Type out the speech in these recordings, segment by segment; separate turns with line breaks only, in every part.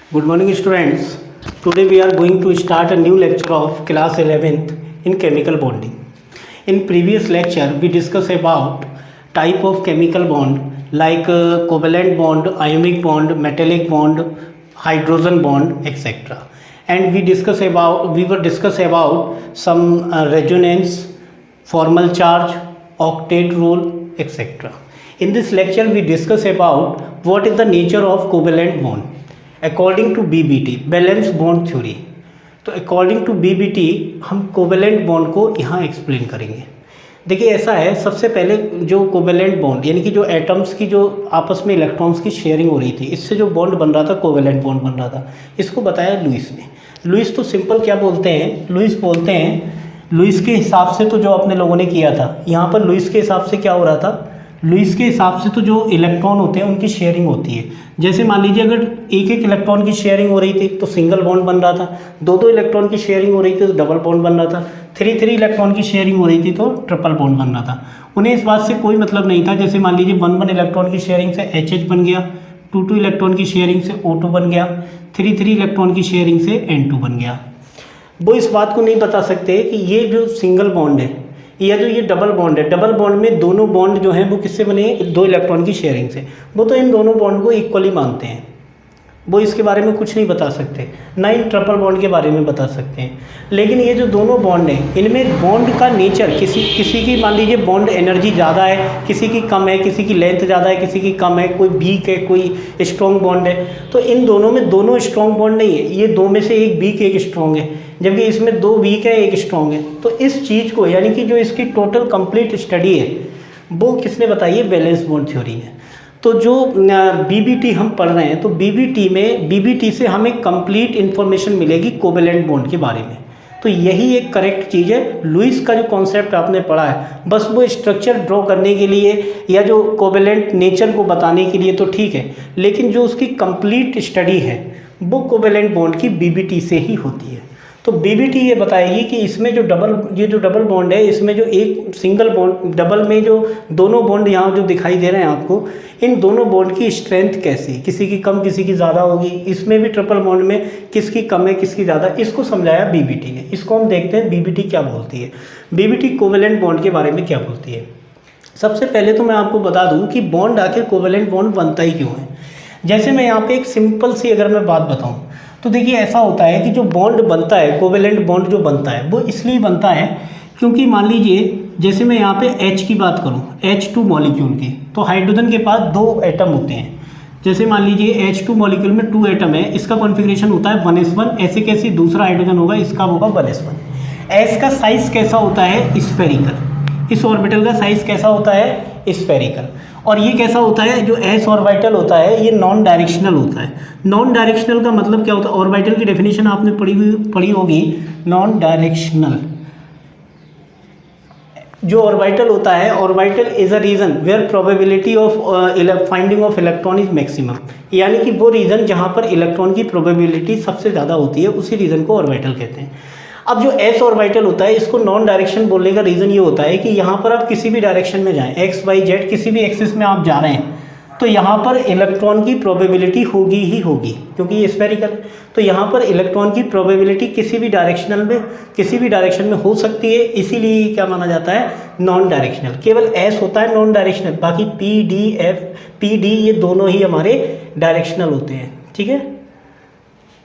Good morning students. Today we are going to start a new lecture of class 11th in chemical bonding. In previous lecture we discussed about type of chemical bond like covalent bond, ionic bond, metallic bond, hydrogen bond, etc. And we were discuss about some resonance, formal charge, octet rule, etc. In this lecture we discuss about what is the nature of covalent bond according to BBT, valence bond theory. तो according to BBT हम covalent bond को यहाँ explain करेंगे। देखिए ऐसा है, सबसे पहले जो कोवेलेंट बॉन्ड यानी कि जो एटम्स की जो आपस में इलेक्ट्रॉन्स की शेयरिंग हो रही थी, इससे जो बॉन्ड बन रहा था कोवेलेंट बॉन्ड बन रहा था, इसको बताया लुईस ने। लुईस तो सिंपल क्या बोलते हैं, लुईस बोलते हैं, लुईस के हिसाब से तो जो अपने लोगों ने किया था, यहाँ पर लुईस के हिसाब से क्या हो रहा था, लुईस के हिसाब से तो जो इलेक्ट्रॉन होते हैं उनकी शेयरिंग होती है। जैसे मान लीजिए अगर एक एक इलेक्ट्रॉन की शेयरिंग हो रही थी तो सिंगल बॉन्ड बन रहा था, दो दो इलेक्ट्रॉन की शेयरिंग हो रही थी तो डबल बॉन्ड बन रहा था, थ्री थ्री इलेक्ट्रॉन की शेयरिंग हो रही थी तो ट्रिपल बॉन्ड बन रहा था। उन्हें इस बात से कोई मतलब नहीं था, जैसे मान लीजिए वन वन इलेक्ट्रॉन की शेयरिंग से एच बन गया, टू टू इलेक्ट्रॉन की शेयरिंग से O2 बन गया, थ्री थ्री इलेक्ट्रॉन की शेयरिंग से N2 बन गया। वो इस बात को नहीं बता सकते कि ये जो सिंगल बॉन्ड है या जो ये डबल बॉन्ड है, डबल बॉन्ड में दोनों बॉन्ड जो हैं वो किससे बने, दो इलेक्ट्रॉन की शेयरिंग से। वो तो इन दोनों बॉन्ड को इक्वली मानते हैं, वो इसके बारे में कुछ नहीं बता सकते, ना इन ट्रिपल बॉन्ड के बारे में बता सकते हैं। लेकिन ये जो दोनों बॉन्ड हैं इनमें बॉन्ड का नेचर, किसी की मान लीजिए बॉन्ड एनर्जी ज़्यादा है, किसी की कम है, किसी की लेंथ ज़्यादा है, किसी की कम है, कोई वीक है, कोई स्ट्रॉन्ग बॉन्ड है। तो इन दोनों में दोनों स्ट्रॉन्ग बॉन्ड नहीं है, ये दो में से एक वीक एक स्ट्रॉन्ग है, जबकि इसमें दो वीक है एक स्ट्रॉन्ग है। तो इस चीज़ को यानी कि जो इसकी टोटल कंप्लीट स्टडी है वो किसने बताई है, बैलेंस बॉन्ड थ्योरी है। तो जो बीबीटी हम पढ़ रहे हैं तो बीबीटी से हमें कंप्लीट इन्फॉर्मेशन मिलेगी कोवेलेंट बॉन्ड के बारे में। तो यही एक करेक्ट चीज़ है। लुईस का जो कॉन्सेप्ट आपने पढ़ा है बस वो स्ट्रक्चर ड्रॉ करने के लिए या जो कोवेलेंट नेचर को बताने के लिए तो ठीक है, लेकिन जो उसकी कंप्लीट स्टडी है वो कोवेलेंट बॉन्ड की बीबीटी से ही होती है। तो बीबीटी ये बताएगी कि इसमें जो डबल बॉन्ड है, इसमें जो एक सिंगल बॉन्ड, डबल में जो दोनों बॉन्ड यहाँ जो दिखाई दे रहे हैं आपको, इन दोनों बॉन्ड की स्ट्रेंथ कैसी, किसी की कम किसी की ज़्यादा होगी। इसमें भी ट्रिपल बॉन्ड में किसकी कम है किसकी ज़्यादा, इसको समझाया बीबीटी ने। इसको हम देखते हैं बीबीटी क्या बोलती है। बीबीटी कोवेलेंट बॉन्ड के बारे में क्या बोलती है। सबसे पहले तो मैं आपको बता दूँ कि बॉन्ड आखिर कोवेलेंट बॉन्ड बनता ही क्यों है। जैसे मैं यहाँ पर एक सिंपल सी अगर मैं बात बताऊँ तो देखिए ऐसा होता है कि जो बॉन्ड बनता है, कोवेलेंट बॉन्ड जो बनता है वो इसलिए बनता है क्योंकि मान लीजिए जैसे मैं यहाँ पे H की बात करूँ, H2 मॉलिक्यूल की, तो हाइड्रोजन के पास दो एटम होते हैं। जैसे मान लीजिए H2 मॉलिक्यूल में 2 एटम है, इसका कॉन्फ़िगरेशन होता है 1s1। ऐसे कैसे दूसरा हाइड्रोजन होगा, इसका होगा 1s1। S का साइज़ कैसा होता है, स्फेरिकल। इस ऑर्बिटल का साइज़ कैसा होता है, स्फेरिकल। और ये कैसा होता है, जो S ऑर्बिटल होता है ये नॉन डायरेक्शनल होता है। नॉन डायरेक्शनल का मतलब क्या होता है, ऑर्बिटल की डेफिनेशन आपने पढ़ी होगी। नॉन डायरेक्शनल जो ऑर्बिटल होता है, orbital is a region where probability of finding of electron is maximum, यानी कि वो रीजन जहाँ पर इलेक्ट्रॉन की प्रोबेबिलिटी सबसे ज़्यादा होती है उसी रीजन को ऑर्बिटल कहते हैं। अब जो S ऑर्बिटल होता है इसको नॉन डायरेक्शन बोलने का रीज़न ये होता है कि यहाँ पर आप किसी भी डायरेक्शन में जाएं, एक्स वाई जेड किसी भी एक्सिस में आप जा रहे हैं तो यहाँ पर इलेक्ट्रॉन की प्रोबेबिलिटी होगी ही होगी, क्योंकि ये स्फेरिकल है। तो यहाँ पर इलेक्ट्रॉन की प्रोबेबिलिटी किसी भी डायरेक्शन में हो सकती है, इसीलिए क्या माना जाता है, नॉन डायरेक्शनल। केवल S होता है नॉन डायरेक्शनल, बाकी P D ये दोनों ही हमारे डायरेक्शनल होते हैं। ठीक है,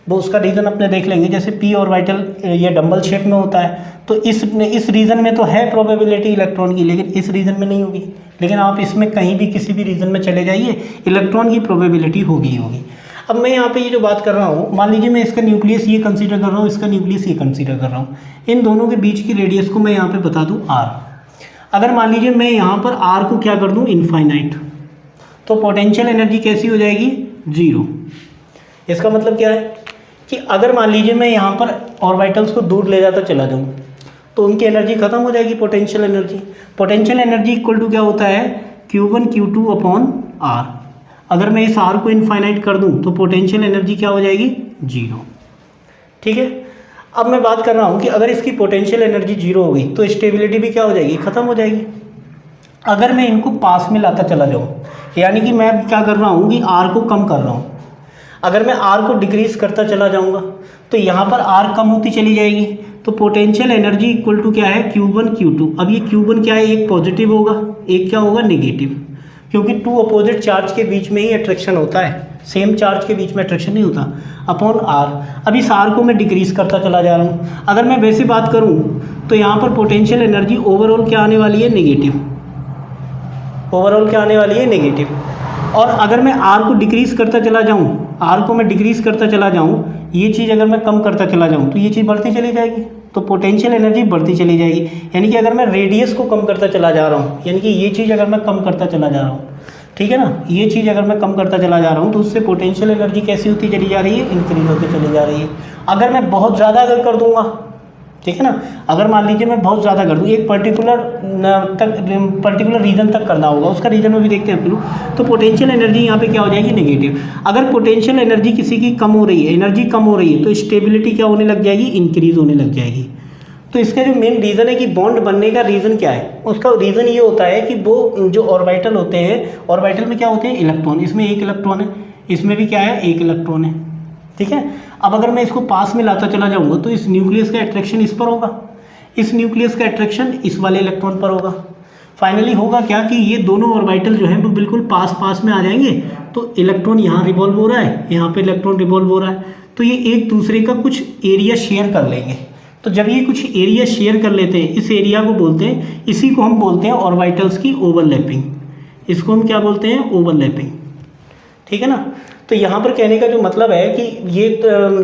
वो उसका रीज़न अपने देख लेंगे। जैसे P ऑर्बिटल ये डंबल शेप में होता है तो इस रीजन में तो है प्रोबेबिलिटी इलेक्ट्रॉन की, लेकिन इस रीजन में नहीं होगी। लेकिन आप इसमें कहीं भी किसी भी रीजन में चले जाइए, इलेक्ट्रॉन की प्रोबेबिलिटी होगी। अब मैं यहाँ पे ये जो बात कर रहा हूँ, मान लीजिए मैं इसका न्यूक्लियस ये कंसीडर कर रहा हूँ, इसका न्यूक्लियस ये कंसीडर कर रहा हूँ। इन दोनों के बीच की रेडियस को मैं यहाँ पे बता दूँ R। अगर मान लीजिए मैं यहाँ पर R को क्या कर दूँ, इनफाइनाइट, तो पोटेंशियल एनर्जी कैसी हो जाएगी, 0। इसका मतलब क्या है कि अगर मान लीजिए मैं यहाँ पर ऑर्बिटल्स को दूर ले जाता चला जाऊँ तो उनकी एनर्जी खत्म हो जाएगी, पोटेंशियल एनर्जी इक्वल टू क्या होता है, Q1 Q2 अपॉन R। अगर मैं इस R को इनफाइनाइट कर दूं तो पोटेंशियल एनर्जी क्या हो जाएगी, 0। ठीक है, अब मैं बात कर रहा हूं कि अगर इसकी पोटेंशियल एनर्जी 0 हो गई तो स्टेबिलिटी भी क्या हो जाएगी, खत्म हो जाएगी। अगर मैं इनको पास में लाता चला जाऊँ, यानी कि मैं क्या कर रहा हूँ कि R को कम कर रहा हूँ, अगर मैं आर को डिक्रीज करता चला जाऊंगा तो यहाँ पर आर कम होती चली जाएगी, तो पोटेंशियल एनर्जी इक्वल टू क्या है Q1 Q2। अब ये Q1 क्या है, एक पॉजिटिव होगा, एक क्या होगा नेगेटिव, क्योंकि टू अपोजिट चार्ज के बीच में ही अट्रैक्शन होता है, सेम चार्ज के बीच में अट्रैक्शन नहीं होता, अपॉन आर। अब इस आर को मैं डिक्रीज करता चला जा रहा हूँ। अगर मैं वैसे बात करूँ तो यहाँ पर पोटेंशियल एनर्जी ओवरऑल क्या आने वाली है, नेगेटिव, ओवरऑल क्या आने वाली है, नेगेटिव। और अगर मैं आर को डिक्रीज करता चला जाऊँ, आर को मैं डिक्रीज करता चला जाऊँ, ये चीज़ अगर मैं कम करता चला जाऊँ तो ये चीज़ बढ़ती चली जाएगी, तो पोटेंशियल एनर्जी बढ़ती चली जाएगी। यानी कि अगर मैं रेडियस को कम करता चला जा रहा हूँ, यानी कि ये चीज़ अगर मैं कम करता चला जा रहा हूँ, ठीक है ना, ये चीज़ अगर मैं कम करता चला जा रहा हूँ तो उससे पोटेंशियल एनर्जी कैसी होती चली जा रही है, इंक्रीज होती चली जा रही है। अगर मैं बहुत ज़्यादा अगर कर दूंगा, ठीक है ना, अगर मान लीजिए मैं बहुत ज़्यादा कर दूँ, एक पर्टिकुलर रीजन तक करना होगा, उसका रीजन में भी देखते हैं फिर, तो पोटेंशियल एनर्जी यहाँ पे क्या हो जाएगी, नेगेटिव। अगर पोटेंशियल एनर्जी किसी की कम हो रही है, एनर्जी कम हो रही है, तो स्टेबिलिटी क्या होने लग जाएगी, इंक्रीज होने लग जाएगी। तो इसका जो मेन रीज़न है कि बॉन्ड बनने का रीज़न क्या है, उसका रीज़न ये होता है कि वो जो ऑर्बिटल होते हैं, ऑर्बिटल में क्या होते हैं, इलेक्ट्रॉन, इसमें एक इलेक्ट्रॉन है, इसमें भी क्या है, एक इलेक्ट्रॉन है, ठीक है। अब अगर मैं इसको पास में लाता चला जाऊंगा तो इस न्यूक्लियस का अट्रैक्शन इस पर होगा, इस न्यूक्लियस का अट्रैक्शन इस वाले इलेक्ट्रॉन पर होगा। फाइनली होगा क्या कि ये दोनों ऑर्बिटल जो है वो बिल्कुल पास पास में आ जाएंगे, तो इलेक्ट्रॉन यहाँ रिवॉल्व हो रहा है, यहाँ पे इलेक्ट्रॉन रिवॉल्व हो रहा है, तो ये एक दूसरे का कुछ एरिया शेयर कर लेंगे। तो जब ये कुछ एरिया शेयर कर लेते हैं, इस एरिया को बोलते हैं, इसी को हम बोलते हैं ऑर्बिटल्स की ओवरलैपिंग, इसको हम क्या बोलते हैं, ओवरलैपिंग, ठीक है ना। तो यहाँ पर कहने का जो मतलब है कि ये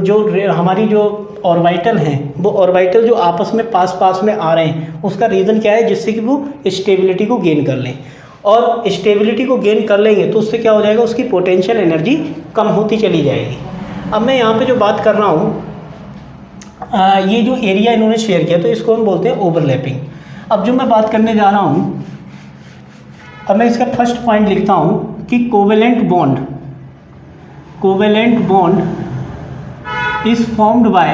जो हमारी जो ऑर्बिटल हैं, वो ऑर्बिटल जो आपस में पास पास में आ रहे हैं, उसका रीज़न क्या है, जिससे कि वो स्टेबिलिटी को गेन कर लें, और स्टेबिलिटी को गेन कर लेंगे तो उससे क्या हो जाएगा, उसकी पोटेंशियल एनर्जी कम होती चली जाएगी। अब मैं यहाँ पे जो बात कर रहा हूँ, ये जो एरिया इन्होंने शेयर किया, तो इसको हम बोलते हैं ओवरलैपिंग। अब जो मैं बात करने जा रहा हूँ, अब मैं इसका फर्स्ट पॉइंट लिखता हूँ कि covalent bond is formed by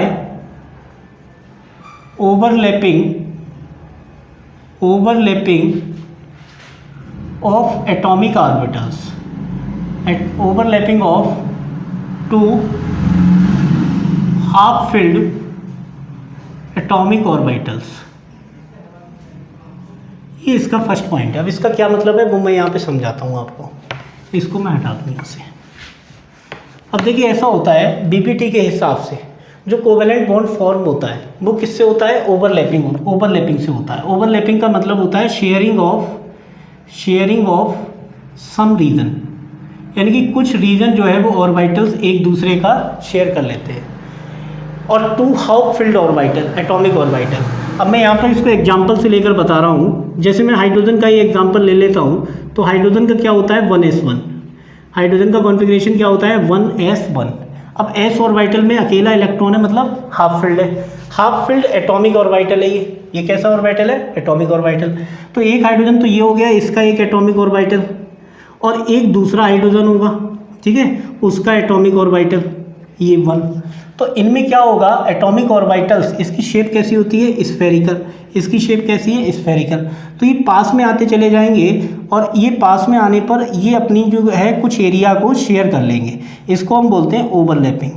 overlapping of atomic orbitals, overlapping of two half filled atomic orbitals। ये इसका फर्स्ट पॉइंट है। अब इसका क्या मतलब है वो मैं यहाँ पे समझाता हूँ आपको, इसको मैं हटा दूँ यहाँ से। अब देखिए ऐसा होता है बीपीटी के हिसाब से जो कोवेलेंट बॉन्ड फॉर्म होता है वो किससे होता है, ओवरलैपिंग से होता है। ओवरलैपिंग का मतलब होता है शेयरिंग ऑफ सम रीजन, यानी कि कुछ रीजन जो है वो ऑर्बिटल्स एक दूसरे का शेयर कर लेते हैं। और two half filled orbital, atomic orbital. अब मैं यहाँ पर इसको एग्जांपल से लेकर बता रहा हूँ। जैसे मैं हाइड्रोजन का ही एग्जांपल ले लेता हूँ, तो हाइड्रोजन का क्या होता है 1s1, हाइड्रोजन का कॉन्फ़िगरेशन क्या होता है 1s1। अब s ऑर्बिटल में अकेला इलेक्ट्रॉन है, मतलब हाफ फील्ड है, हाफ फील्ड एटॉमिक ऑर्बिटल है। ये कैसा ऑर्बिटल है, एटॉमिक ऑर्बिटल। तो एक हाइड्रोजन तो ये हो गया, इसका एक एटॉमिक ऑर्बिटल, और एक दूसरा हाइड्रोजन होगा, ठीक है, उसका एटॉमिक ऑर्बिटल, ये 1। तो इनमें क्या होगा, एटॉमिक ऑर्बिटल्स, इसकी शेप कैसी होती है, स्फेरिकल, इसकी शेप कैसी है, स्फेरिकल। तो ये पास में आते चले जाएंगे, और ये पास में आने पर ये अपनी जो है कुछ एरिया को शेयर कर लेंगे, इसको हम बोलते हैं ओवरलैपिंग।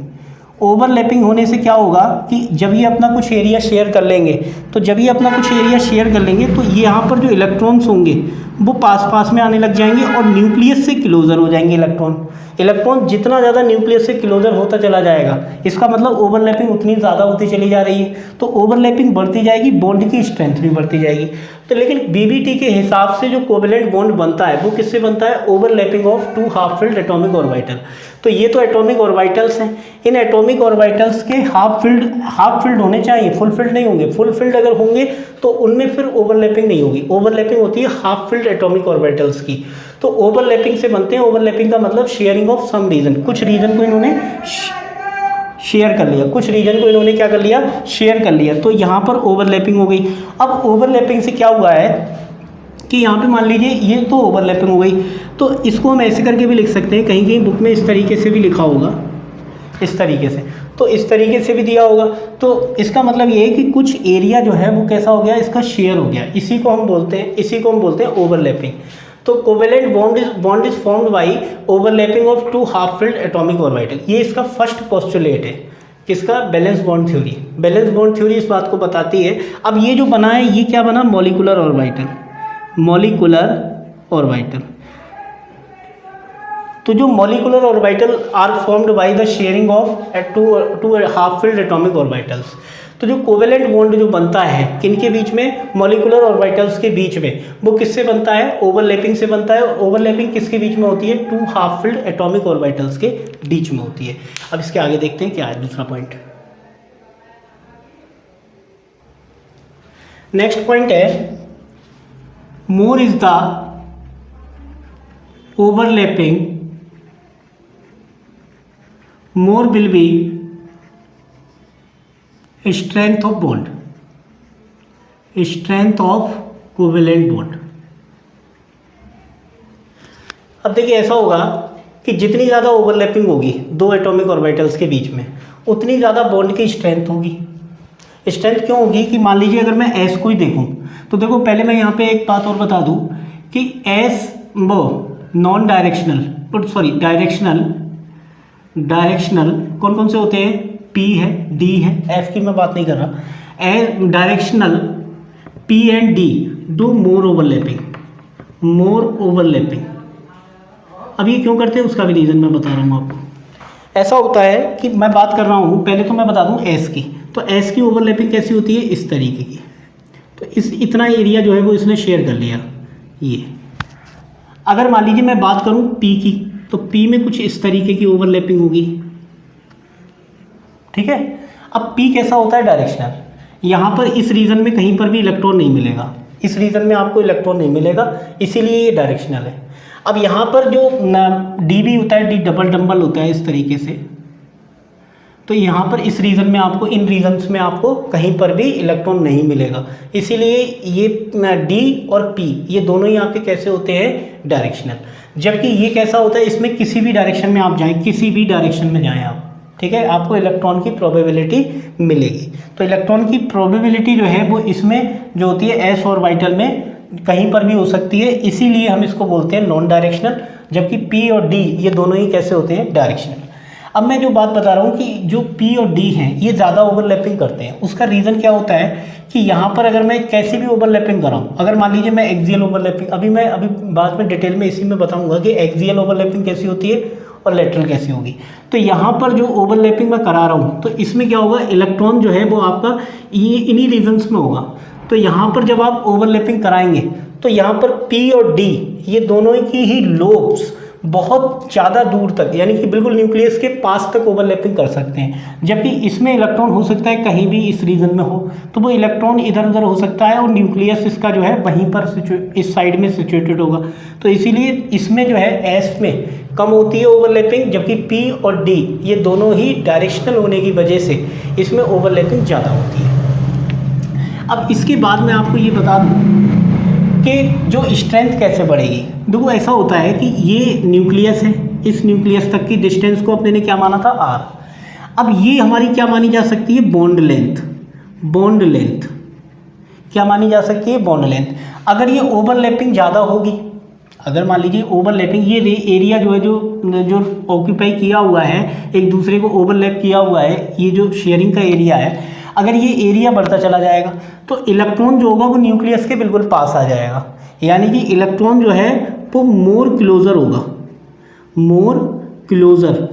ओवरलैपिंग होने से क्या होगा कि जब ये अपना कुछ एरिया शेयर कर लेंगे, तो जब ये अपना कुछ एरिया शेयर कर लेंगे तो ये यहाँ पर जो इलेक्ट्रॉन्स होंगे वो पास पास में आने लग जाएंगे और न्यूक्लियस से क्लोजर हो जाएंगे इलेक्ट्रॉन जितना ज़्यादा न्यूक्लियस से क्लोजर होता चला जाएगा, इसका मतलब ओवरलैपिंग उतनी ज़्यादा होती चली जा रही है, तो ओवरलैपिंग बढ़ती जाएगी, बॉन्ड की स्ट्रेंथ भी बढ़ती जाएगी। तो लेकिन बीबीटी के हिसाब से जो कोवेलेंट बॉन्ड बनता है वो किससे बनता है, overlapping of two half filled atomic orbital. तो ये तो एटॉमिक ऑर्बिटल्स हैं, इन एटॉमिक ऑर्बिटल्स के हाफ फिल्ड होने चाहिए, फुल फिल्ड नहीं होंगे। फुल फिल्ड अगर होंगे तो उनमें फिर ओवरलैपिंग नहीं होगी, ओवरलैपिंग होती है हाफ फिल्ड एटॉमिक ऑर्बिटल्स की। तो ओवरलैपिंग से बनते हैं, ओवरलैपिंग का मतलब शेयरिंग ऑफ सम रीजन, कुछ रीजन को इन्होंने शेयर कर लिया, कुछ रीजन को इन्होंने क्या कर लिया, शेयर कर लिया, तो यहाँ पर ओवरलैपिंग हो गई। अब ओवरलैपिंग से क्या हुआ है कि यहाँ पे मान लीजिए ये तो ओवरलैपिंग हो गई, तो इसको हम ऐसे करके भी लिख सकते हैं, कहीं कहीं बुक में इस तरीके से भी लिखा होगा, इस तरीके से, तो इस तरीके से भी दिया होगा। तो इसका मतलब ये है कि कुछ एरिया जो है वो कैसा हो गया, इसका शेयर हो गया, इसी को हम बोलते हैं ओवरलैपिंग। तो covalent bond is formed by overlapping of two half filled atomic orbital. ये इसका फर्स्ट पोस्टुलेट है, किसका? Valence bond theory. Valence bond theory इस बात को बताती है। अब ये जो बना है ये क्या बना? Molecular orbital. Molecular orbital. तो जो molecular orbital are formed by the sharing of two half filled atomic orbitals. तो जो कोवेलेंट बॉन्ड जो बनता है किनके बीच में? मॉलिक्यूलर ऑर्बिटल्स के बीच में। वो किससे बनता है? ओवरलैपिंग से बनता है। ओवरलैपिंग किसके बीच में होती है? Two half filled atomic orbitals के बीच में होती है। अब इसके आगे देखते हैं क्या है दूसरा पॉइंट। नेक्स्ट पॉइंट है more is the overlapping, more will be strength of bond, strength of covalent bond. अब देखिए ऐसा होगा कि जितनी ज़्यादा ओवरलैपिंग होगी दो एटॉमिक ऑर्बिटल्स के बीच में उतनी ज़्यादा बॉन्ड की स्ट्रेंथ होगी। स्ट्रेंथ क्यों होगी? कि मान लीजिए अगर मैं एस को ही देखूं तो देखो पहले मैं यहाँ पे एक बात और बता दूं कि एस वो नॉन डायरेक्शनल, सॉरी डायरेक्शनल कौन कौन से होते हैं? पी है, डी है, एफ की मैं बात नहीं कर रहा। Directional P and D do more overlapping, more overlapping. अब ये क्यों करते हैं उसका भी रीज़न मैं बता रहा हूँ आपको। ऐसा होता है कि मैं बात कर रहा हूँ, पहले तो मैं बता दूँ एस की, तो एस की ओवरलैपिंग कैसी होती है? इस तरीके की। तो इतना एरिया जो है वो इसने शेयर कर लिया। ये अगर मान लीजिए मैं बात करूँ पी की, तो पी में कुछ इस तरीके की ओवरलैपिंग होगी, ठीक है। अब पी कैसा होता है? डायरेक्शनल। यहाँ पर इस रीजन में कहीं पर भी इलेक्ट्रॉन नहीं मिलेगा, इस रीजन में आपको इलेक्ट्रॉन नहीं मिलेगा, इसीलिए ये डायरेक्शनल है। अब यहाँ पर जो डी भी होता है, डी डबल डम्बल होता है इस तरीके से, तो यहाँ पर इस रीजन में आपको, इन रीजन्स में आपको कहीं पर भी इलेक्ट्रॉन नहीं मिलेगा, इसीलिए ये डी और पी ये दोनों ही आपके कैसे होते हैं? डायरेक्शनल। जबकि ये कैसा होता है? इसमें किसी भी डायरेक्शन में आप जाएं, किसी भी डायरेक्शन में जाएं आप, ठीक है, आपको इलेक्ट्रॉन की प्रोबेबिलिटी मिलेगी। तो इलेक्ट्रॉन की प्रोबेबिलिटी जो है वो इसमें जो होती है एस ऑर्बिटल में कहीं पर भी हो सकती है, इसीलिए हम इसको बोलते हैं नॉन डायरेक्शनल। जबकि पी और डी ये दोनों ही कैसे होते हैं? डायरेक्शनल। अब मैं जो बात बता रहा हूँ कि जो पी और डी हैं ये ज़्यादा ओवरलैपिंग करते हैं, उसका रीज़न क्या होता है कि यहाँ पर अगर मैं कैसी भी ओवरलैपिंग कराऊँ, अगर मान लीजिए मैं एक्सियल ओवरलैपिंग, अभी बाद में डिटेल में इसी में बताऊँगा कि एक्सियल ओवरलैपिंग कैसी होती है और लेटरल कैसी होगी। तो यहाँ पर जो ओवरलैपिंग मैं करा रहा हूँ तो इसमें क्या होगा? इलेक्ट्रॉन जो है वो आपका ये इन्हीं रीजन्स में होगा। तो यहाँ पर जब आप ओवरलैपिंग कराएंगे तो यहाँ पर पी और डी ये दोनों की ही लोब्स बहुत ज़्यादा दूर तक, यानी कि बिल्कुल न्यूक्लियस के पास तक ओवरलैपिंग कर सकते हैं। जबकि इसमें इलेक्ट्रॉन हो सकता है कहीं भी इस रीजन में हो, तो वो इलेक्ट्रॉन इधर उधर हो सकता है और न्यूक्लियस इसका जो है वहीं पर इस साइड में सिचुएटेड होगा। तो इसीलिए इसमें जो है एस में कम होती है ओवरलैपिंग, जबकि पी और डी ये दोनों ही डायरेक्शनल होने की वजह से इसमें ओवरलैपिंग ज़्यादा होती है। अब इसके बाद मैं आपको ये बता दूँ कि जो स्ट्रेंथ कैसे बढ़ेगी। देखो ऐसा होता है कि ये न्यूक्लियस है, इस न्यूक्लियस तक की डिस्टेंस को अपने ने क्या माना था? आर। अब ये हमारी क्या मानी जा सकती है? Bond length. बॉन्ड लेंथ क्या मानी जा सकती है? Bond length. अगर ये ओवरलैपिंग ज़्यादा होगी, अगर मान लीजिए ओवरलैपिंग ये एरिया जो है जो ऑक्यूपाई किया हुआ है, एक दूसरे को ओवरलैप किया हुआ है, ये जो शेयरिंग का एरिया है, अगर ये एरिया बढ़ता चला जाएगा तो इलेक्ट्रॉन जो होगा वो न्यूक्लियस के बिल्कुल पास आ जाएगा, यानी कि इलेक्ट्रॉन जो है वो मोर क्लोजर होगा, मोर क्लोजर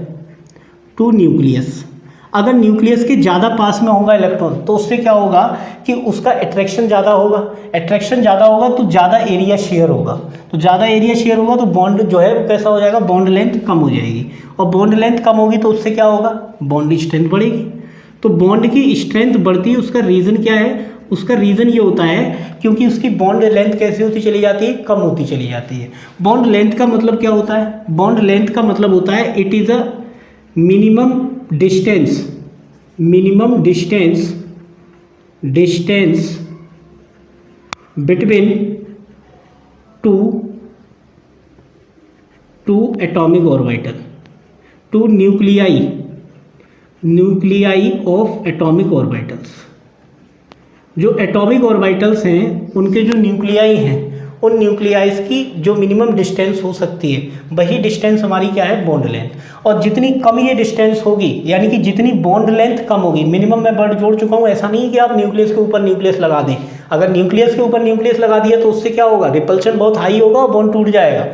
टू न्यूक्लियस। अगर न्यूक्लियस के ज़्यादा पास में होगा इलेक्ट्रॉन तो उससे क्या होगा कि उसका अट्रैक्शन ज़्यादा होगा, अट्रैक्शन ज़्यादा होगा तो ज़्यादा एरिया शेयर होगा, तो ज़्यादा एरिया शेयर होगा तो बॉन्ड जो है वो कैसा हो जाएगा? बॉन्ड लेंथ कम हो जाएगी, और बॉन्ड लेंथ कम होगी तो उससे क्या होगा? बॉन्ड स्ट्रेंथ बढ़ेगी। तो बॉन्ड की स्ट्रेंथ बढ़ती है, उसका रीज़न क्या है? उसका रीज़न ये होता है क्योंकि उसकी बॉन्ड लेंथ कैसी होती चली जाती है? कम होती चली जाती है। बॉन्ड लेंथ का मतलब क्या होता है? बॉन्ड लेंथ का मतलब होता है it is a minimum distance between two atomic orbital, two nuclei of atomic orbitals. जो एटॉमिक ऑर्बिटल्स हैं उनके जो न्यूक्लियाई हैं उन न्यूक्लियाइज की जो मिनिमम डिस्टेंस हो सकती है वही डिस्टेंस हमारी क्या है, बॉन्ड लेंथ। और जितनी कम ये डिस्टेंस होगी, यानी कि जितनी बॉन्ड लेंथ कम होगी, मिनिमम मैं वर्ड जोड़ चुका हूँ, ऐसा नहीं है कि आप न्यूक्लियस के ऊपर न्यूक्लियस लगा दें। अगर न्यूक्लियस के ऊपर न्यूक्लियस लगा दिया तो उससे क्या होगा, रिपल्शन बहुत हाई होगा और बॉन्ड टूट जाएगा।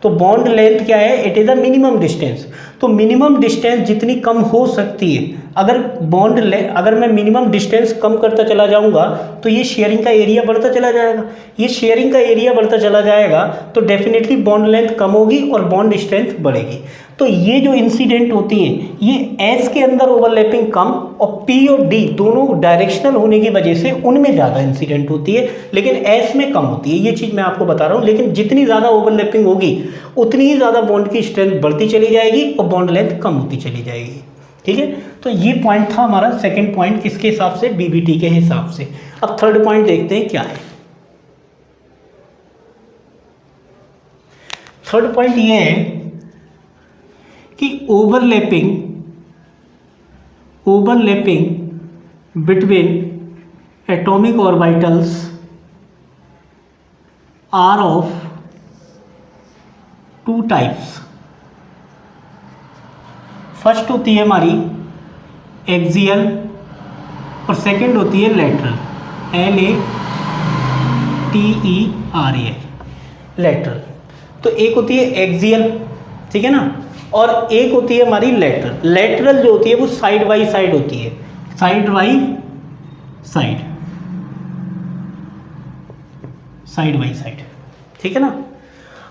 तो बॉन्ड लेंथ क्या है, it is a minimum distance. तो मिनिमम डिस्टेंस जितनी कम हो सकती है, अगर मैं मिनिमम डिस्टेंस कम करता चला जाऊंगा तो ये शेयरिंग का एरिया बढ़ता चला जाएगा। ये शेयरिंग का एरिया बढ़ता चला जाएगा तो डेफिनेटली बॉन्ड लेंथ कम होगी और बॉन्ड स्ट्रेंथ बढ़ेगी। तो ये जो इंसिडेंट होती हैं ये एस के अंदर ओवरलैपिंग कम और पी और डी दोनों डायरेक्शनल होने की वजह से उनमें ज़्यादा इंसिडेंट होती है, लेकिन एस में कम होती है। ये चीज़ मैं आपको बता रहा हूँ। लेकिन जितनी ज़्यादा ओवरलैपिंग होगी उतनी ही ज़्यादा बॉन्ड की स्ट्रेंथ बढ़ती चली जाएगी और बॉन्ड लेंथ कम होती चली जाएगी। ठीक है, तो ये पॉइंट था हमारा सेकंड पॉइंट, किसके हिसाब से, बीबीटी के हिसाब से। अब थर्ड पॉइंट देखते हैं क्या है। थर्ड पॉइंट ये है कि overlapping between atomic orbitals are of two types. First होती है हमारी एक्सियल और सेकंड होती है लेटरल, LATERAL, लेटरल। तो एक होती है एक्सियल, ठीक है ना, और एक होती है हमारी लेटरल। लेटरल जो होती है वो साइड बाई साइड होती है, side by side, side by side, ठीक है ना।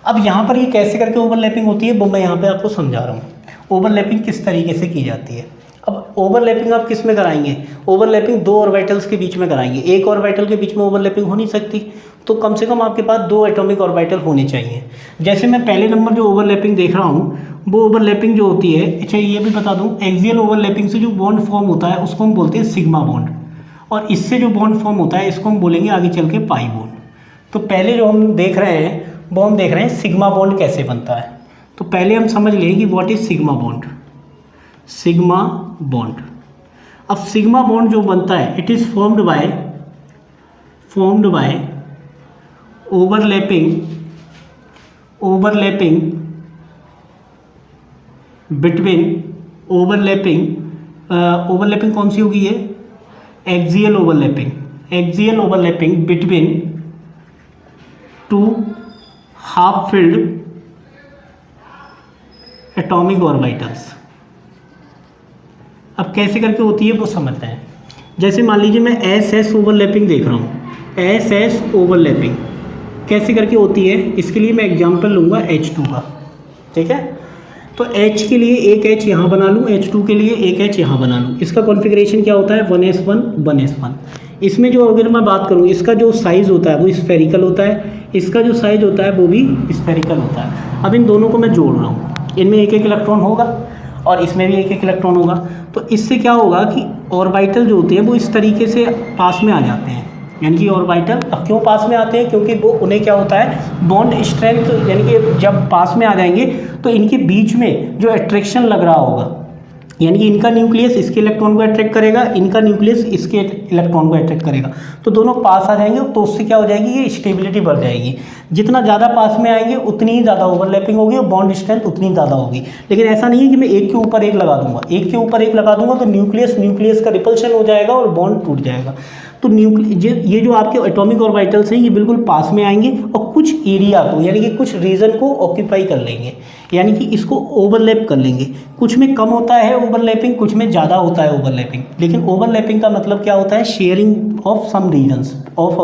अब यहाँ पर ये कैसे करके ओवरलैपिंग होती है वो मैं यहाँ पे आपको समझा रहा हूँ। ओवरलैपिंग किस तरीके से की जाती है। अब ओवरलैपिंग आप किस में कराएंगे, ओवरलैपिंग दो ऑर्बिटल्स के बीच में कराएंगे। एक ऑर्बिटल के बीच में ओवरलैपिंग हो नहीं सकती, तो कम से कम आपके पास दो एटॉमिक ऑर्बिटल होने चाहिए। जैसे मैं पहले नंबर जो ओवरलैपिंग देख रहा हूँ वो ओवरलैपिंग जो होती है, अच्छा ये भी बता दूँ, एक्सियल ओवरलैपिंग से जो बॉन्ड फॉर्म होता है उसको हम बोलते हैं सिग्मा बॉन्ड, और इससे जो बॉन्ड फॉर्म होता है इसको हम बोलेंगे आगे चल के पाई बॉन्ड। तो पहले जो हम देख रहे हैं वो हम देख रहे हैं सिग्मा बॉन्ड कैसे बनता है। तो पहले हम समझ लें कि what is sigma bond. Sigma bond, अब सिग्मा बॉन्ड जो बनता है it is formed by overlapping between overlapping कौन सी होगी ये, axial overlapping between two half filled atomic orbitals. अब कैसे करके होती है वो समझते हैं। जैसे मान लीजिए मैं SS ओवरलैपिंग देख रहा हूँ, SS ओवरलैपिंग कैसे करके होती है, इसके लिए मैं एग्जांपल लूँगा H2 का, ठीक है। तो H के लिए एक H यहाँ बना लूँ, H2 के लिए एक H यहाँ बना लूँ। इसका कॉन्फ़िगरेशन क्या होता है, 1s1 1s1। इसमें जो अगर मैं बात करूँ इसका जो साइज़ होता है वो स्फेरिकल होता है, इसका जो साइज़ होता है वो भी स्फेरिकल होता है। अब इन दोनों को मैं जोड़ रहा हूँ, इनमें एक एक इलेक्ट्रॉन होगा और इसमें भी एक एक इलेक्ट्रॉन होगा। तो इससे क्या होगा कि ऑर्बिटल जो होते हैं वो इस तरीके से पास में आ जाते हैं। यानी कि ऑर्बिटल अब क्यों पास में आते हैं, क्योंकि वो उन्हें क्या होता है, बॉन्ड स्ट्रेंथ, यानी कि जब पास में आ जाएंगे तो इनके बीच में जो अट्रैक्शन लग रहा होगा, यानी कि इनका न्यूक्लियस इसके इलेक्ट्रॉन को अट्रैक्ट करेगा, इनका न्यूक्लियस इसके इलेक्ट्रॉन को अट्रैक्ट करेगा, तो दोनों पास आ जाएंगे। तो उससे क्या हो जाएगी, ये स्टेबिलिटी बढ़ जाएगी। जितना ज़्यादा पास में आएंगे उतनी ही ज़्यादा ओवरलैपिंग होगी और बॉन्ड स्ट्रेंथ उतनी ज़्यादा होगी। लेकिन ऐसा नहीं है कि मैं एक के ऊपर एक लगा दूंगा, एक के ऊपर एक लगा दूंगा तो न्यूक्लियस का रिपल्शन हो जाएगा और बॉन्ड टूट जाएगा। तो ये जो आपके एटॉमिक ऑर्बिटल्स हैं ये बिल्कुल पास में आएंगे और कुछ एरिया को, यानी कि कुछ रीजन को ऑक्यूपाई कर लेंगे, यानी कि इसको ओवरलैप कर लेंगे। कुछ में कम होता है ओवरलैपिंग, कुछ में ज़्यादा होता है ओवरलैपिंग। लेकिन ओवरलैपिंग का मतलब क्या होता है, sharing of some regions of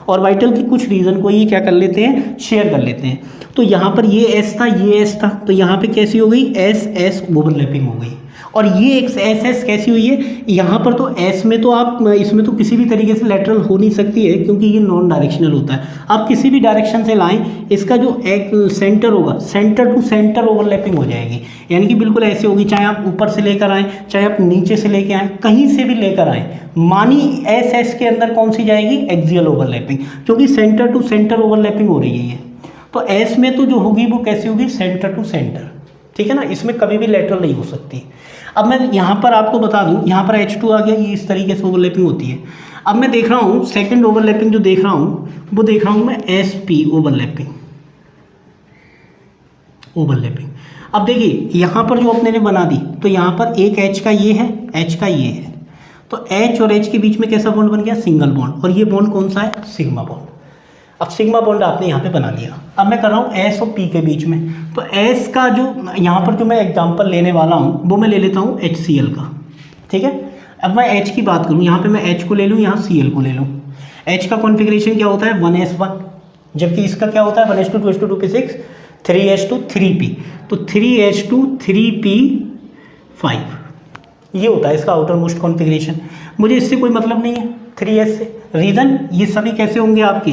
orbital की कुछ रीजन को ये क्या कर लेते हैं, शेयर कर लेते हैं। तो यहाँ पर ये एस था, ये एस था, तो यहाँ पे कैसी हो गई, एस एस ओवरलैपिंग हो गई। और ये एक एस एस कैसी हुई है, यहाँ पर तो एस में तो आप इसमें तो किसी भी तरीके से लेटरल हो नहीं सकती है क्योंकि ये नॉन डायरेक्शनल होता है। आप किसी भी डायरेक्शन से लाएं, इसका जो एक सेंटर होगा, सेंटर टू सेंटर ओवरलैपिंग हो जाएगी। यानी कि बिल्कुल ऐसे होगी, चाहे आप ऊपर से लेकर आएँ, चाहे आप नीचे से लेकर आएँ, कहीं से भी लेकर आएँ, मानी एस एस के अंदर कौन सी जाएगी, एक्सियल ओवरलैपिंग, क्योंकि सेंटर टू सेंटर ओवरलैपिंग हो रही है। तो एस में तो जो होगी वो कैसी होगी, सेंटर टू सेंटर, ठीक है ना, इसमें कभी भी लेटरल नहीं हो सकती। अब मैं यहाँ पर आपको बता दूँ, यहाँ पर H2 आ गया, ये इस तरीके से ओवरलैपिंग होती है। अब मैं देख रहा हूँ सेकंड ओवरलैपिंग जो देख रहा हूँ वो देख रहा हूँ मैं SP ओवरलैपिंग। अब देखिए यहाँ पर जो अपने ने बना दी, तो यहाँ पर एक H का ये है, H का ये है, तो H और H के बीच में कैसा बॉन्ड बन गया? Single bond. और ये बॉन्ड कौन सा है? Sigma bond. अब सिग्मा बॉन्ड आपने यहाँ पे बना लिया। अब मैं कर रहा हूँ S और P के बीच में, तो S का जो यहाँ पर जो मैं एग्जांपल लेने वाला हूँ वो मैं ले लेता हूँ HCl का, ठीक है। अब मैं H की बात करूँ, यहाँ पे मैं H को ले लूँ, यहाँ Cl को ले लूँ। H का कॉन्फ़िगरेशन क्या होता है? 1s1, जबकि इसका क्या होता है? 1s2 2s2 2p6 3s2 3p, तो 3s2 3p5 ये होता है इसका आउटर मोस्ट कॉन्फ़िगरेशन। मुझे इससे कोई मतलब नहीं है 3s से। रीज़न, ये सभी कैसे होंगे आपके?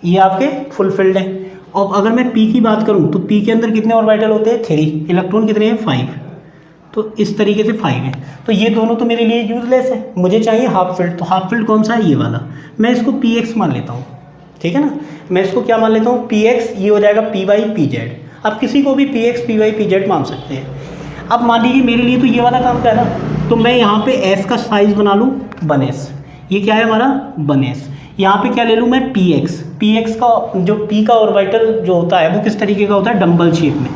ये आपके फुलफिल्ड हैं। और अगर मैं P की बात करूं तो P के अंदर कितने ऑर्बिटल होते हैं? 3। इलेक्ट्रॉन कितने हैं? 5। तो इस तरीके से 5 है। तो ये दोनों तो मेरे लिए यूजलेस है, मुझे चाहिए हाफ फील्ड। तो हाफ फील्ड कौन सा है? ये वाला। मैं इसको Px मान लेता हूँ, ठीक है ना। मैं इसको क्या मान लेता हूँ? Px, ये हो जाएगा Py Pz। आप किसी को भी Px Py Pz मान सकते हैं। अब मान लीजिए मेरे लिए तो ये वाला काम क्या है ना, तो मैं यहाँ पे S का साइज बना लूँ 1s। ये क्या है हमारा? 1s। यहाँ पे क्या ले लूँ मैं? Px का जो P का ऑर्बिटल जो होता है वो किस तरीके का होता है? डंबल शेप में।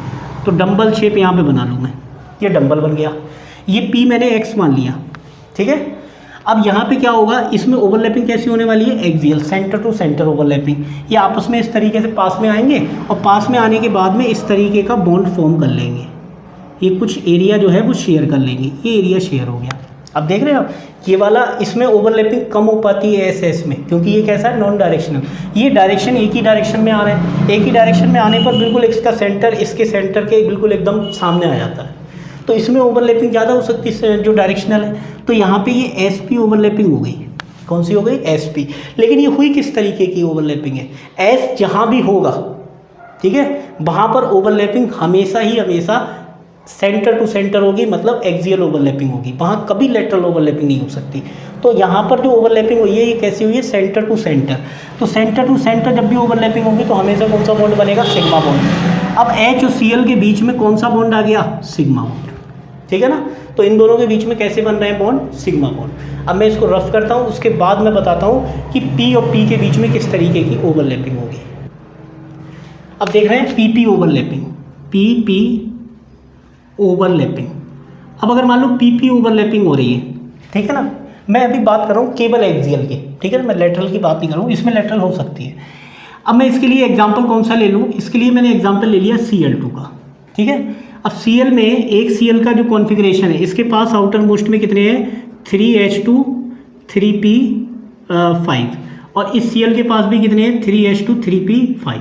तो डंबल शेप यहाँ पे बना लूँ मैं, ये डंबल बन गया। ये P मैंने x मान लिया, ठीक है। अब यहाँ पे क्या होगा? इसमें ओवरलैपिंग कैसी होने वाली है? Axial, centre to centre overlapping. ये आपस में इस तरीके से पास में आएंगे और पास में आने के बाद में इस तरीके का बॉन्ड फॉर्म कर लेंगे। ये कुछ एरिया जो है वो शेयर कर लेंगे, ये एरिया शेयर हो गया। अब देख रहे हैं आप, ये वाला इसमें ओवरलैपिंग कम हो पाती है SS में, क्योंकि ये कैसा है? Non directional. ये डायरेक्शन एक ही डायरेक्शन में आ रहे हैं, एक ही डायरेक्शन में आने पर बिल्कुल इसका सेंटर इसके सेंटर के बिल्कुल एकदम सामने आ जाता है, तो इसमें ओवरलैपिंग ज़्यादा हो सकती है जो डायरेक्शनल है। तो यहाँ पे ये SP ओवरलैपिंग हो गई। कौन सी हो गई? SP। लेकिन ये हुई किस तरीके की ओवरलैपिंग है? S जहाँ भी होगा, ठीक है, वहाँ पर ओवरलैपिंग हमेशा सेंटर टू सेंटर होगी, मतलब एक्सियल ओवरलैपिंग होगी। वहाँ कभी लेटरल ओवरलैपिंग नहीं हो सकती। तो यहाँ पर जो ओवरलैपिंग हुई है ये कैसी हुई है? Centre to centre. तो सेंटर टू सेंटर जब भी ओवरलैपिंग होगी तो हमेशा कौन सा बॉन्ड बनेगा? Sigma bond. अब H और Cl के बीच में कौन सा बॉन्ड आ गया? सिग्मा बॉन्ड, ठीक है ना। तो इन दोनों के बीच में कैसे बन रहे हैं बॉन्ड? Sigma bond. अब मैं इसको रफ करता हूँ, उसके बाद मैं बताता हूँ कि P और P के बीच में किस तरीके की ओवरलैपिंग होगी। अब देख रहे हैं PP ओवरलैपिंग, PP ओवरलैपिंग। अब अगर मान लो PP ओवरलैपिंग हो रही है, ठीक है ना, मैं अभी बात कर रहा हूँ केवल एक्सियल की, ठीक है ना, मैं लेटरल की बात नहीं कर रहा हूँ, इसमें लेटरल हो सकती है। अब मैं इसके लिए एग्जांपल कौन सा ले लूँ? इसके लिए मैंने एग्जांपल ले लिया Cl2 का, ठीक है। अब Cl में एक Cl का जो कॉन्फ़िगरेशन है, इसके पास आउटर मोस्ट में कितने हैं? 3H2 3p5, और इस Cl के पास भी कितने हैं? 3H2 3p5।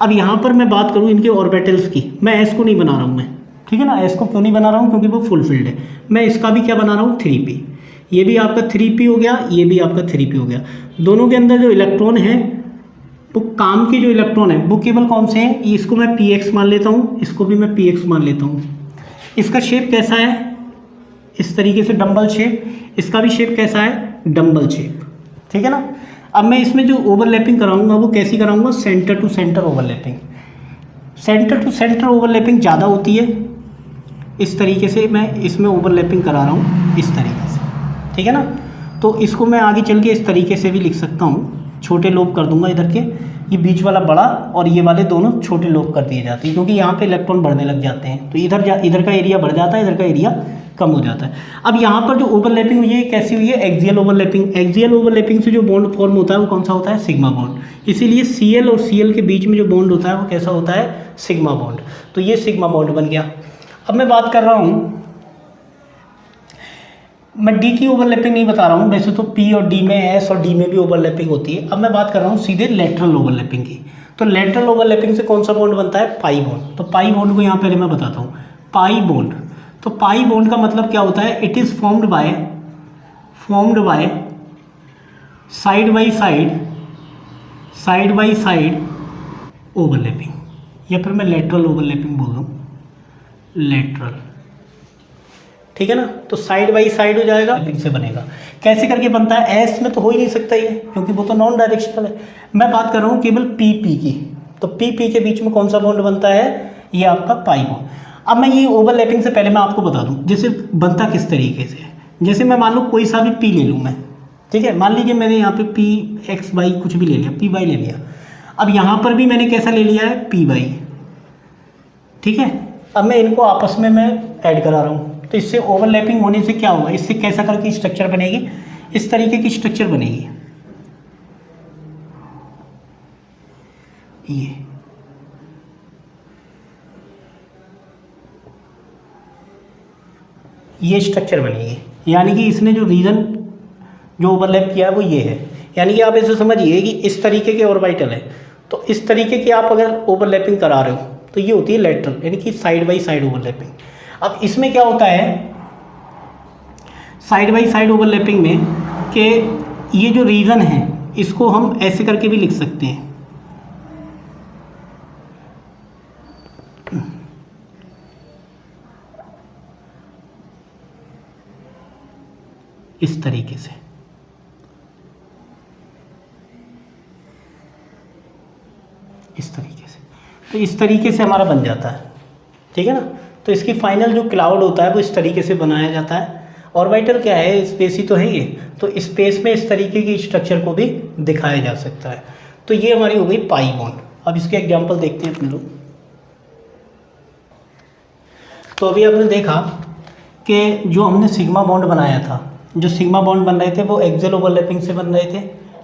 अब यहाँ पर मैं बात करूँ इनके ऑर्बिटल्स की, मैं S को नहीं बना रहा हूँ मैं, ठीक है ना। S को क्यों नहीं बना रहा हूँ? क्योंकि वो फुलफिल्ड है। मैं इसका भी क्या बना रहा हूँ? 3p। ये भी आपका 3p हो गया, ये भी आपका 3p हो गया। दोनों के अंदर जो इलेक्ट्रॉन है वो काम के जो इलेक्ट्रॉन है वो केवल कौन से हैं? इसको मैं Px मान लेता हूँ, इसको भी मैं Px मान लेता हूँ। इसका शेप कैसा है? इस तरीके से डंबल शेप। इसका भी शेप कैसा है? डंबल शेप, ठीक है ना। अब मैं इसमें जो ओवरलैपिंग कराऊंगा वो कैसी कराऊंगा? Centre to centre overlapping. Centre to centre overlapping ज़्यादा होती है, इस तरीके से मैं इसमें ओवरलैपिंग करा रहा हूँ, इस तरीके से, ठीक है ना। तो इसको मैं आगे चल के इस तरीके से भी लिख सकता हूँ, छोटे लोब कर दूंगा इधर के, ये बीच वाला बड़ा और ये वाले दोनों छोटे लोब कर दिए जाते हैं, क्योंकि यहाँ पे इलेक्ट्रॉन बढ़ने लग जाते हैं, तो इधर का एरिया बढ़ जाता है, इधर का एरिया कम हो जाता है। अब यहाँ पर जो ओवरलैपिंग हुई है कैसी हुई है? Axial overlapping. एक्सियल ओवरलैपिंग से जो बॉन्ड फॉर्म होता है वो कौन सा होता है? Sigma bond. इसीलिए Cl और Cl के बीच में जो बॉन्ड होता है वो कैसा होता है? Sigma bond. तो ये सिग्मा बॉन्ड बन गया। अब मैं बात कर रहा हूँ, मैं D की ओवरलैपिंग नहीं बता रहा हूँ, वैसे तो P और D में, S और D में भी ओवरलैपिंग होती है। अब मैं बात कर रहा हूँ सीधे लेटरल ओवरलैपिंग की। तो लेटरल ओवरलैपिंग से कौन सा बॉन्ड बनता है? Pi bond. तो पाई बॉन्ड को यहाँ पहले मैं बताता हूँ, पाई बॉन्ड। तो पाई बॉन्ड का मतलब क्या होता है? It is formed by side by side overlapping, या फिर मैं लेटरल ओवरलैपिंग बोल रहा हूँ, लेटरल, ठीक है ना। तो साइड बाई साइड हो जाएगा, लैपिंग से बनेगा। कैसे करके बनता है? S में तो हो ही नहीं सकता ये, क्योंकि वो तो नॉन डायरेक्शनल है। मैं बात कर रहा हूँ केवल PP की। तो PP के बीच में कौन सा बॉन्ड बनता है? ये आपका पाई बॉन्ड। अब मैं ये ओवरलैपिंग से पहले मैं आपको बता दूं जैसे बनता किस तरीके से है। जैसे मैं मान लूँ कोई सा भी पी ले लूँ मैं, ठीक है, मान लीजिए मैंने यहाँ पे पी एक्स वाई कुछ भी ले लिया, पी वाई ले लिया। अब यहाँ पर भी मैंने कैसा ले लिया है, पी वाई, ठीक है। अब मैं इनको आपस में मैं ऐड करा रहा हूँ, तो इससे ओवरलैपिंग होने से क्या होगा, इससे कैसा करके स्ट्रक्चर बनेगी, इस तरीके की स्ट्रक्चर बनेगी। ये स्ट्रक्चर बनेगी, यानी कि इसने जो रीजन जो ओवरलैप किया है वो ये है। यानी कि आप ऐसे समझिए कि इस तरीके के ऑर्बिटल है, तो इस तरीके की आप अगर ओवरलैपिंग करा रहे हो तो ये होती है लेटरल, यानी कि साइड बाई साइड ओवरलैपिंग। अब इसमें क्या होता है साइड बाई साइड ओवरलैपिंग में कि ये जो रीजन है इसको हम ऐसे करके भी लिख सकते हैं, इस तरीके से। इस तरीके से, तो इस तरीके से हमारा बन जाता है, ठीक है ना। तो इसकी फाइनल जो क्लाउड होता है वो इस तरीके से बनाया जाता है। ऑर्बिटल क्या है, स्पेस ही तो है ये, तो स्पेस में इस तरीके की स्ट्रक्चर को भी दिखाया जा सकता है। तो ये हमारी हो गई पाई बॉन्ड। अब इसके एग्जांपल देखते हैं अपने लोग। तो अभी आपने देखा कि जो हमने सिग्मा बॉन्ड बनाया था, जो सिग्मा बॉन्ड बन रहे थे वो एक्सियल ओवरलैपिंग से बन रहे थे,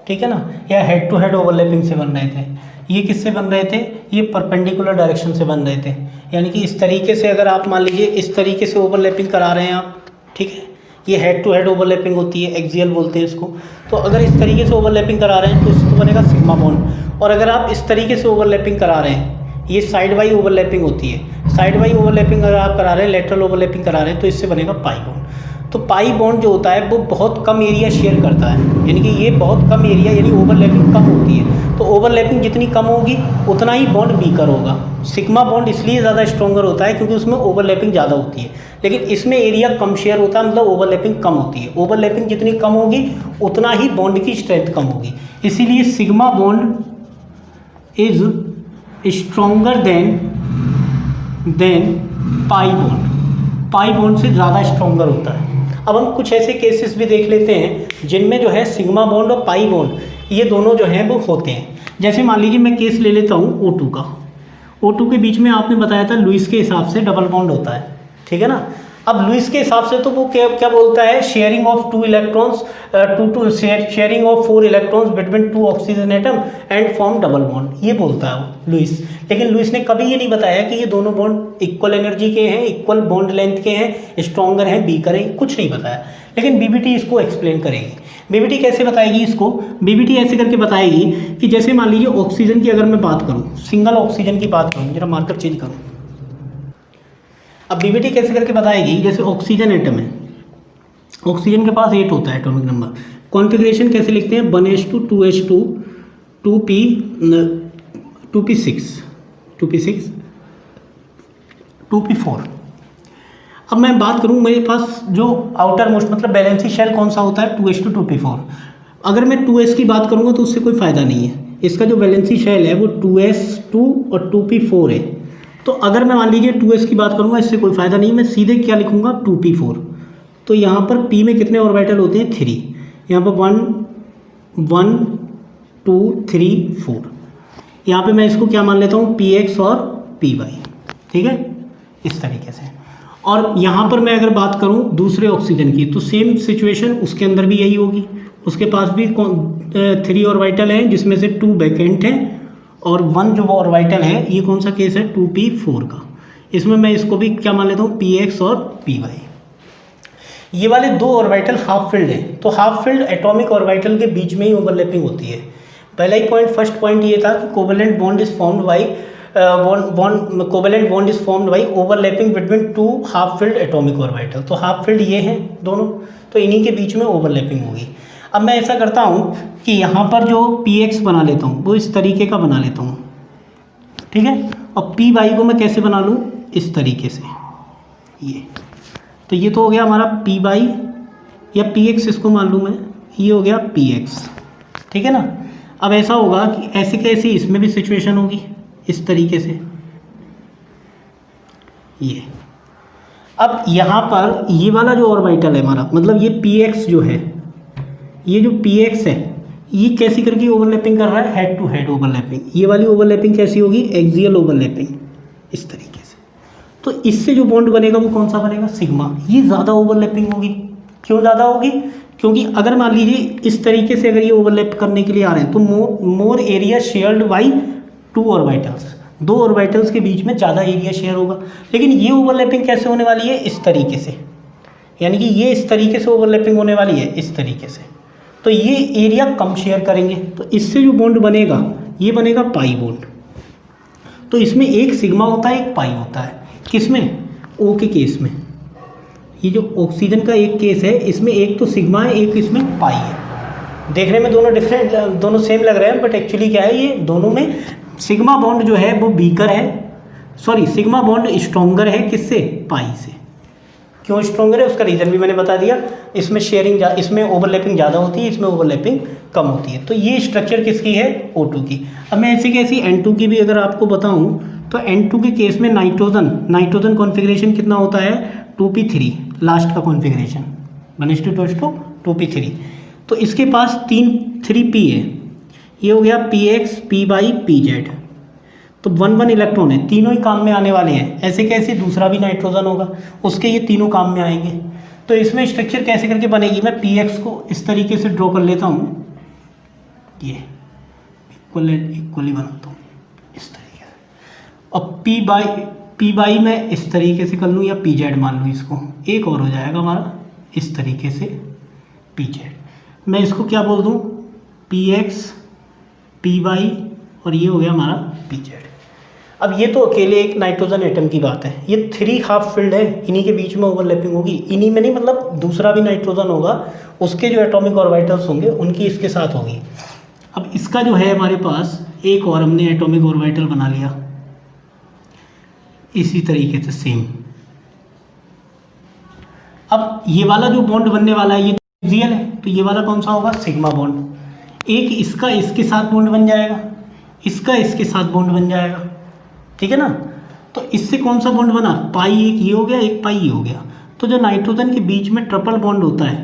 ठीक है ना, या हेड टू हेड ओवरलैपिंग से बन रहे थे। ये किससे बन रहे थे, ये परपेंडिकुलर डायरेक्शन से बन रहे थे, यानी कि इस तरीके से अगर आप मान लीजिए इस तरीके से ओवरलैपिंग करा रहे हैं आप, ठीक है, ये हेड टू हेड ओवरलैपिंग होती है, एक्सियल बोलते हैं इसको। तो अगर इस तरीके से ओवरलैपिंग करा रहे हैं तो इसको बनेगा सिग्मा बॉन्ड। और अगर आप इस तरीके से ओवरलैपिंग करा रहे हैं, ये साइड बाई ओवरलैपिंग होती है, साइड बाई ओवरलैपिंग अगर आप करा रहे हैं, लेटरल ओवरलैपिंग करा रहे हैं, तो इससे बनेगा पाई बॉन्ड। तो पाई बॉन्ड जो होता है वो बहुत कम एरिया शेयर करता है, यानी कि ये बहुत कम एरिया, यानी ओवरलैपिंग कम होती है। तो ओवरलैपिंग जितनी कम होगी उतना ही बॉन्ड वीकर होगा। सिग्मा बॉन्ड इसलिए ज़्यादा स्ट्रॉन्गर होता है क्योंकि उसमें ओवरलैपिंग ज़्यादा होती है, लेकिन इसमें एरिया कम शेयर होता है, मतलब ओवरलैपिंग कम होती है। ओवरलैपिंग जितनी कम होगी उतना ही बॉन्ड की स्ट्रेंथ कम होगी, इसीलिए sigma bond is stronger than pi bond. Pi bond से ज़्यादा स्ट्रॉन्गर होता है। अब हम कुछ ऐसे केसेस भी देख लेते हैं जिनमें जो है सिग्मा बॉन्ड और पाई बॉन्ड ये दोनों जो हैं वो होते हैं। जैसे मान लीजिए मैं केस ले लेता हूँ O2 का। O2 के बीच में आपने बताया था लुईस के हिसाब से डबल बॉन्ड होता है, ठीक है ना। अब लुईस के हिसाब से तो वो क्या बोलता है, sharing of 2 electrons, sharing of 4 electrons between 2 oxygen atom and form double bond, ये बोलता है वो लुईस। लेकिन लुईस ने कभी ये नहीं बताया कि ये दोनों बॉन्ड इक्वल एनर्जी के हैं, इक्वल बॉन्ड लेंथ के हैं, स्ट्रॉन्गर हैं, वीकर हैं, कुछ नहीं बताया। लेकिन बीबीटी इसको एक्सप्लेन करेगी। बीबीटी कैसे बताएगी इसको, बीबीटी ऐसे करके बताएगी कि जैसे मान लीजिए ऑक्सीजन की अगर मैं बात करूँ, सिंगल ऑक्सीजन की बात करूँ, जरा मार्कर चेंज करूँ। अब बीबीटी कैसे करके बताएगी, जैसे ऑक्सीजन एटम है, ऑक्सीजन के पास 8 होता है एटॉमिक नंबर। कॉन्फ़िगरेशन कैसे लिखते हैं, 1s2 2s2 2p6 2p4। अब मैं बात करूं, मेरे पास जो आउटर मोस्ट मतलब बैलेंसी शेल कौन सा होता है, 2s2 2p4। अगर मैं 2s की बात करूंगा तो उससे कोई फ़ायदा नहीं है, इसका जो बैलेंसी शेल है वो 2s2 और 2p4 है। तो अगर मैं मान लीजिए 2s की बात करूंगा, इससे कोई फ़ायदा नहीं, मैं सीधे क्या लिखूंगा 2p4। तो यहाँ पर p में कितने ऑर्बिटल होते हैं, 3। यहाँ पर 1 1 2 3 4। यहाँ पे मैं इसको क्या मान लेता हूँ, px और py, ठीक है, इस तरीके से। और यहाँ पर मैं अगर बात करूँ दूसरे ऑक्सीजन की, तो सेम सिचुएशन उसके अंदर भी यही होगी। उसके पास भी 3 ऑर्बिटल हैं जिसमें से 2 वैकेंट हैं और 1 जो ऑर्बिटल है, ये कौन सा केस है, 2p4 का। इसमें मैं इसको भी क्या मान लेता हूँ, px और py। ये वाले 2 ऑर्बिटल हाफ फिल्ड हैं, तो हाफ फिल्ड एटॉमिक ऑर्बिटल के बीच में ही ओवरलैपिंग होती है। पहला ही पॉइंट, फर्स्ट पॉइंट ये था कि covalent bond is formed by covalent bond is formed by overlapping between 2 half filled atomic orbital. तो हाफ फिल्ड ये हैं दोनों, तो इन्हीं के बीच में ओवरलैपिंग होगी। अब मैं ऐसा करता हूँ कि यहाँ पर जो px बना लेता हूँ वो इस तरीके का बना लेता हूँ, ठीक है, और py को मैं कैसे बना लूँ, इस तरीके से। ये तो ये तो हो गया हमारा py या px, इसको मान लूँ मैं, ये हो गया px, ठीक है ना। अब ऐसा होगा कि ऐसे कैसे इसमें भी सिचुएशन होगी इस तरीके से, ये। अब यहाँ पर ये वाला जो ऑर्बिटल है हमारा, मतलब ये px जो है, ये जो px है, ये कैसी करके ओवरलैपिंग कर रहा है, हेड टू हेड ओवरलैपिंग। ये वाली ओवरलैपिंग कैसी होगी, एक्सियल ओवरलैपिंग, इस तरीके से। तो इससे जो बॉन्ड बनेगा वो कौन सा बनेगा, सिग्मा। ये ज़्यादा ओवरलैपिंग होगी। क्यों ज़्यादा होगी, क्योंकि अगर मान लीजिए इस तरीके से अगर ये ओवरलैप करने के लिए आ रहे हैं तो more area shared by 2 orbitals, 2 orbitals के बीच में ज़्यादा एरिया शेयर होगा। लेकिन ये ओवरलैपिंग कैसे होने वाली है, इस तरीके से, यानी कि ये इस तरीके से ओवरलैपिंग होने वाली है, इस तरीके से। तो ये एरिया कम शेयर करेंगे, तो इससे जो बॉन्ड बनेगा ये बनेगा पाई बॉन्ड। तो इसमें एक सिग्मा होता है, एक पाई होता है। किसमें, ओ के केस में। ये जो ऑक्सीजन का एक केस है, इसमें एक तो सिग्मा है, एक इसमें पाई है। देखने में दोनों डिफरेंट, दोनों सेम लग रहे हैं, बट एक्चुअली क्या है, ये दोनों में सिग्मा बॉन्ड जो है वो वीकर है, सॉरी सिग्मा बॉन्ड स्ट्रॉन्गर है, किससे, पाई से। क्यों स्ट्रॉन्गर है, उसका रीज़न भी मैंने बता दिया। इसमें शेयरिंग, इसमें ओवरलैपिंग ज़्यादा होती है, इसमें ओवरलैपिंग कम होती है। तो ये स्ट्रक्चर किसकी है, O2 की। अब मैं ऐसी कैसी N2 की भी अगर आपको बताऊं तो N2 के केस में नाइट्रोजन कॉन्फ़िगरेशन कितना होता है, 2p3, लास्ट का कॉन्फ़िगरेशन 1:2:2p3। तो इसके पास 3p है, ये हो गया px p/pz। तो 1 इलेक्ट्रॉन है, तीनों ही काम में आने वाले हैं। ऐसे कैसे, दूसरा भी नाइट्रोजन होगा, उसके ये तीनों काम में आएंगे। तो इसमें स्ट्रक्चर कैसे करके बनेगी, मैं px को इस तरीके से ड्रॉ कर लेता हूँ, ये इक्वली बनाता हूँ इस तरीके से। और p/p मैं इस तरीके से कर लूँ, या pz मान लूँ इसको, एक और हो जाएगा हमारा इस तरीके से pz। मैं इसको क्या बोल दूँ, px p/, और ये हो गया हमारा pz। अब ये तो अकेले एक नाइट्रोजन एटम की बात है, ये 3 हाफ फील्ड है, इन्हीं के बीच में ओवरलैपिंग होगी। इन्हीं में नहीं, मतलब दूसरा भी नाइट्रोजन होगा, उसके जो एटॉमिक ऑर्बिटल्स होंगे उनकी इसके साथ होगी। अब इसका जो है हमारे पास एक और हमने एटॉमिक ऑर्बिटल बना लिया इसी तरीके से सेम। अब ये वाला जो बॉन्ड बनने वाला है ये तो एक्सियल है, तो ये वाला कौन सा होगा, सिग्मा बॉन्ड। एक इसका इसके साथ बॉन्ड बन जाएगा, इसका इसके साथ बॉन्ड बन जाएगा, ठीक है ना। तो इससे कौन सा बॉन्ड बना, पाई, एक ये हो गया, एक पाई ये हो गया। तो जो नाइट्रोजन के बीच में ट्रिपल बॉन्ड होता है,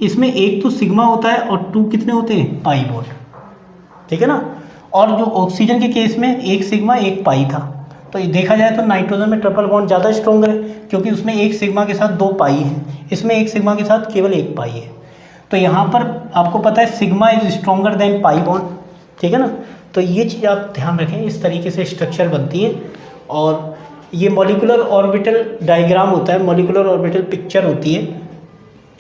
इसमें एक तो सिग्मा होता है और 2 कितने होते हैं, पाई बॉन्ड, ठीक है ना। और जो ऑक्सीजन के केस में एक सिग्मा एक पाई था। तो ये देखा जाए तो नाइट्रोजन में ट्रिपल बॉन्ड ज़्यादा स्ट्रॉन्गर है, क्योंकि उसमें एक सिग्मा के साथ 2 पाई है, इसमें एक सिग्मा के साथ केवल एक पाई है। तो यहाँ पर आपको पता है sigma is stronger than pi bond, ठीक है ना। तो ये चीज़ आप ध्यान रखें, इस तरीके से स्ट्रक्चर बनती है। और ये मॉलिक्यूलर ऑर्बिटल डायग्राम होता है, मॉलिक्यूलर ऑर्बिटल पिक्चर होती है,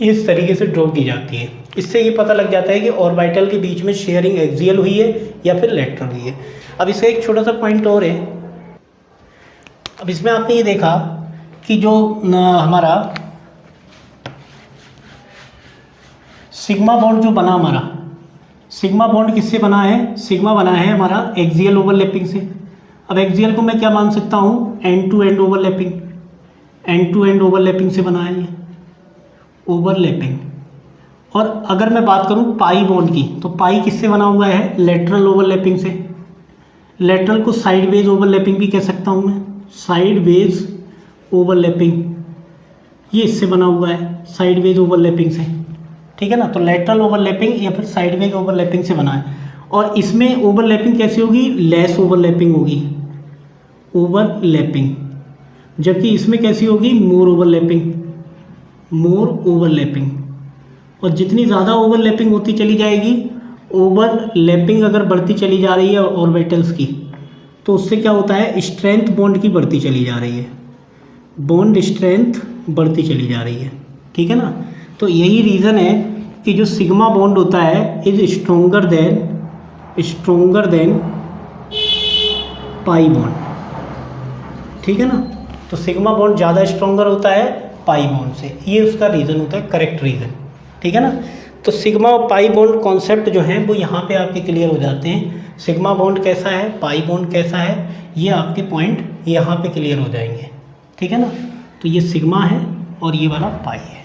इस तरीके से ड्रॉ की जाती है। इससे ये पता लग जाता है कि ऑर्बिटल के बीच में शेयरिंग एक्सियल हुई है या फिर लेटरल हुई है। अब इसका एक छोटा सा पॉइंट और है। अब इसमें आपने ये देखा कि जो हमारा सिग्मा बॉन्ड जो बना, हमारा सिग्मा बॉन्ड किससे बना है, सिग्मा बना है हमारा एक्सियल ओवरलैपिंग से। अब एक्सियल को मैं क्या मान सकता हूँ, end to end overlapping, end to end overlapping से बना है ये ओवरलैपिंग। और अगर मैं बात करूँ पाई बॉन्ड की, तो पाई किससे बना हुआ है, लेटरल ओवरलैपिंग से। लेटरल को साइडवेज ओवरलैपिंग भी कह सकता हूँ मैं, साइडवेज ओवरलैपिंग, ये इससे बना हुआ है साइडवेज ओवरलैपिंग से, ठीक है ना। तो लेटरल ओवरलैपिंग या फिर साइडवेज ओवरलैपिंग से बना है। और इसमें ओवरलैपिंग कैसी होगी, लेस ओवरलैपिंग होगी, ओवरलैपिंग। जबकि इसमें कैसी होगी, मोर ओवरलैपिंग, मोर ओवरलैपिंग। और जितनी ज़्यादा ओवरलैपिंग होती चली जाएगी, ओवरलैपिंग अगर बढ़ती चली जा रही है ऑर्बिटल्स की, तो उससे क्या होता है, स्ट्रेंथ बॉन्ड की बढ़ती चली जा रही है, बॉन्ड स्ट्रेंथ बढ़ती चली जा रही है, ठीक है ना। तो यही रीज़न है कि जो सिग्मा बॉन्ड होता है is stronger than pi bond, ठीक है ना। तो सिग्मा बॉन्ड ज़्यादा स्ट्रोंगर होता है पाई बॉन्ड से, ये उसका रीज़न होता है, करेक्ट रीज़न, ठीक है ना। तो सिग्मा और पाई बॉन्ड कॉन्सेप्ट जो है वो यहाँ पे आपके क्लियर हो जाते हैं। सिग्मा बॉन्ड कैसा है, पाई बॉन्ड कैसा है, ये आपके पॉइंट यहाँ पे क्लियर हो जाएंगे, ठीक है ना। तो ये सिग्मा है और ये वाला पाई है।